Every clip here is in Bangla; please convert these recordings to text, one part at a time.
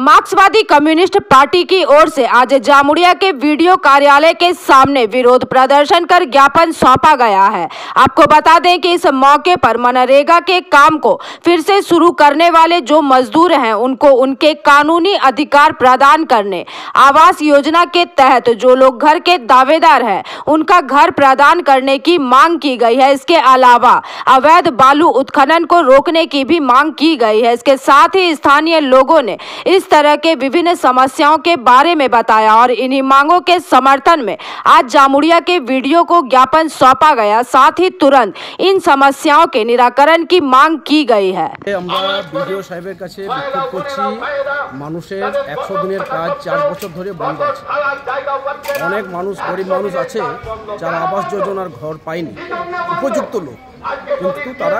मार्क्सवादी कम्युनिस्ट पार्टी की ओर से आज जामुड़िया के वीडियो कार्यालय के सामने विरोध प्रदर्शन कर ज्ञापन सौंपा गया है। आपको बता दें कि इस मौके पर मनरेगा के काम को फिर से शुरू करने वाले जो मजदूर हैं उनको उनके कानूनी अधिकार प्रदान करने, आवास योजना के तहत जो लोग घर के दावेदार हैं उनका घर प्रदान करने की मांग की गई है। इसके अलावा अवैध बालू उत्खनन को रोकने की भी मांग की गई है। इसके साथ ही स्थानीय लोगों ने इस तरह के विभिन्न समस्याओं के बारे में बताया और इन्हीं मांगों के समर्थन में आज जामुड़िया के वीडियो को ज्ञापन सौंपा गया। साथ ही तुरंत इन समस्याओं के निराकरण की मांग की गई है। আমরা বিডিও সাহেবের কাছে বিক্ষোভ করছি। মানুষের 100 দিনের কাজ 4 বছর ধরে বন্ধ আছে। অনেক মানুষ গরিব মানুষ আছে যারা আবাস যোজনার ঘর পায়নি, উপযুক্ত লোক, কিন্তু তারা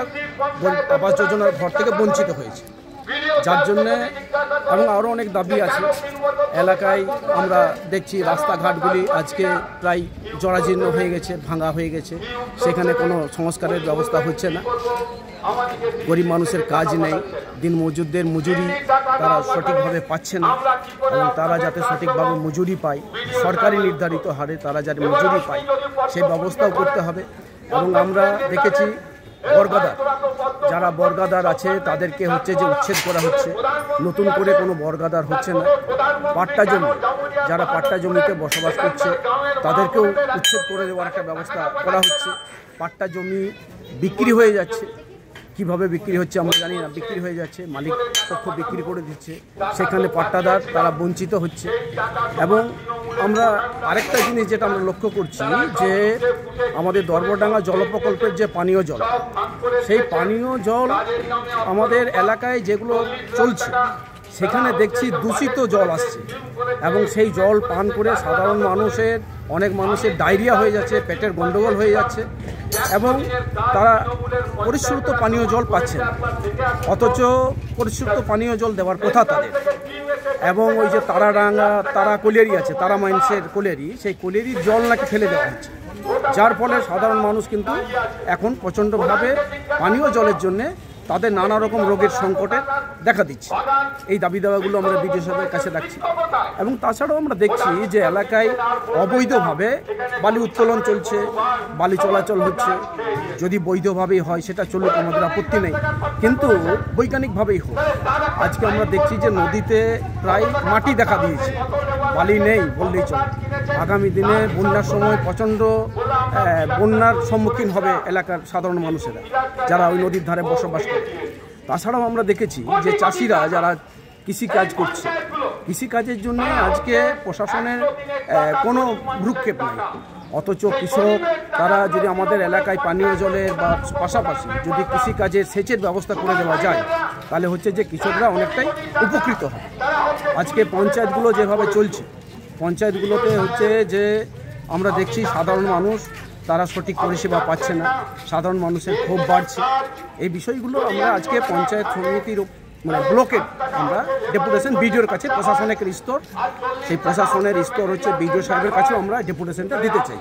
আবাস যোজনার ঘর থেকে বঞ্চিত হয়েছে। যার জন্য এবং আরও অনেক দাবি আছে। এলাকায় আমরা দেখছি রাস্তাঘাটগুলি আজকে প্রায় জরাজীর্ণ হয়ে গেছে, ভাঙা হয়ে গেছে, সেখানে কোনো সংস্কারের ব্যবস্থা হচ্ছে না। গরিব মানুষের কাজ নেই, দিন মজুরদের মজুরি তারা সঠিকভাবে পাচ্ছে না এবং তারা যাতে সঠিকভাবে মজুরি পায়, সরকারি নির্ধারিত হারে তারা যাতে মজুরি পায় সেই ব্যবস্থাও করতে হবে। এবং আমরা দেখেছি বর্গাদার, যারা বর্গাদার আছে তাদেরকে হচ্ছে যে উচ্ছেদ করা হচ্ছে, নতুন করে কোনো বর্গাদার হচ্ছে না। পাট্টা জমি, যারা পাট্টা জমিতে বসবাস করছে তাদেরকেও উচ্ছেদ করে দেওয়ার একটা ব্যবস্থা করা হচ্ছে। পাট্টা জমি বিক্রি হয়ে যাচ্ছে, কিভাবে বিক্রি হচ্ছে আমরা জানি না, বিক্রি হয়ে যাচ্ছে, মালিক পক্ষ বিক্রি করে দিচ্ছে, সেখানে পাট্টাদার তারা বঞ্চিত হচ্ছে। এবং আমরা আরেকটা জিনিস যেটা আমরা লক্ষ্য করছি যে আমাদের দরবরডাঙ্গা জল প্রকল্পের যে পানীয় জল, সেই পানীয় জল আমাদের এলাকায় যেগুলো চলছে সেখানে দেখছি দূষিত জল আসছে এবং সেই জল পান করে সাধারণ মানুষের, অনেক মানুষের ডায়রিয়া হয়ে যাচ্ছে, পেটের গন্ডগোল হয়ে যাচ্ছে এবং তারা পরিশুদ্ধ পানীয় জল পাচ্ছে না। অথচ পরিশুদ্ধ পানীয় জল দেওয়ার কথা তাদের। এবং ওই যে তারাডাঙ্গা, তারা কোলেরি আছে, তারা মাইন্সের কোলেরি, সেই কোলেরির জল নাকি ফেলে দেওয়া হচ্ছে, যার ফলে সাধারণ মানুষ কিন্তু এখন প্রচণ্ডভাবে পানীয় জলের জন্যে তাদের নানা রকম রোগের সংকটে দেখা দিচ্ছে। এই দাবি দাওয়াগুলো আমরা বিডিও সাহেবের কাছে রাখছি। এবং তাছাড়াও আমরা দেখছি যে এলাকায় অবৈধভাবে বালি উত্তোলন চলছে, বালি চলাচল হচ্ছে। যদি বৈধভাবেই হয় সেটা চলুক, আমাদের আপত্তি নেই, কিন্তু বৈজ্ঞানিকভাবেই হোক। আজকে আমরা দেখছি যে নদীতে প্রায় মাটি দেখা দিয়েছে, বালি নেই বললেই চলে। আগামী দিনে বন্যার সময় প্রচণ্ড বন্যার সম্মুখীন হবে এলাকার সাধারণ মানুষেরা যারা ওই নদীর ধারে বসবাস করে। তাছাড়াও আমরা দেখেছি যে চাষিরা যারা কৃষিকাজ করছে, কৃষিকাজের জন্য আজকে প্রশাসনের কোনো ভ্রুক্ষেপ নেই। অথচ কৃষক তারা যদি আমাদের এলাকায় পানীয় জলের বা পাশাপাশি যদি কৃষিকাজের সেচের ব্যবস্থা করে দেওয়া যায় তাহলে হচ্ছে যে কৃষকরা অনেকটাই উপকৃত হবে। আজকে পঞ্চায়েতগুলো যেভাবে চলছে, পঞ্চায়েতগুলোতে হচ্ছে যে আমরা দেখছি সাধারণ মানুষ তারা সঠিক পরিষেবা পাচ্ছে না, সাধারণ মানুষের ক্ষোভ বাড়ছে। এই বিষয়গুলো আমরা আজকে পঞ্চায়েত সমিতির ব্লকের আমরা ডেপুটেশন বিডিওর কাছে, প্রশাসনিক স্তর, সেই প্রশাসনের স্তর হচ্ছে বিডিও সাহেবের কাছেও আমরা ডেপুটেশনটা দিতে চাই।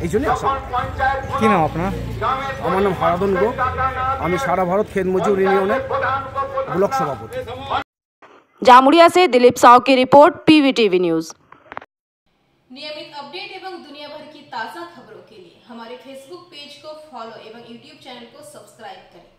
এই জন্যই আসা। কী নাম আপনার? আমার নাম হারাধন গো, আমি সারা ভারত खेत मजदूर यूनियনের ব্লক সভাপতি। जामुड़िया से दिलीप साव की रिपोर्ट, PVTV न्यूज। नियमित अपडेट एवं दुनिया भर की ताज़ा खबरों के लिए हमारे फेसबुक पेज को फॉलो एवं यूट्यूब चैनल को सब्सक्राइब करें।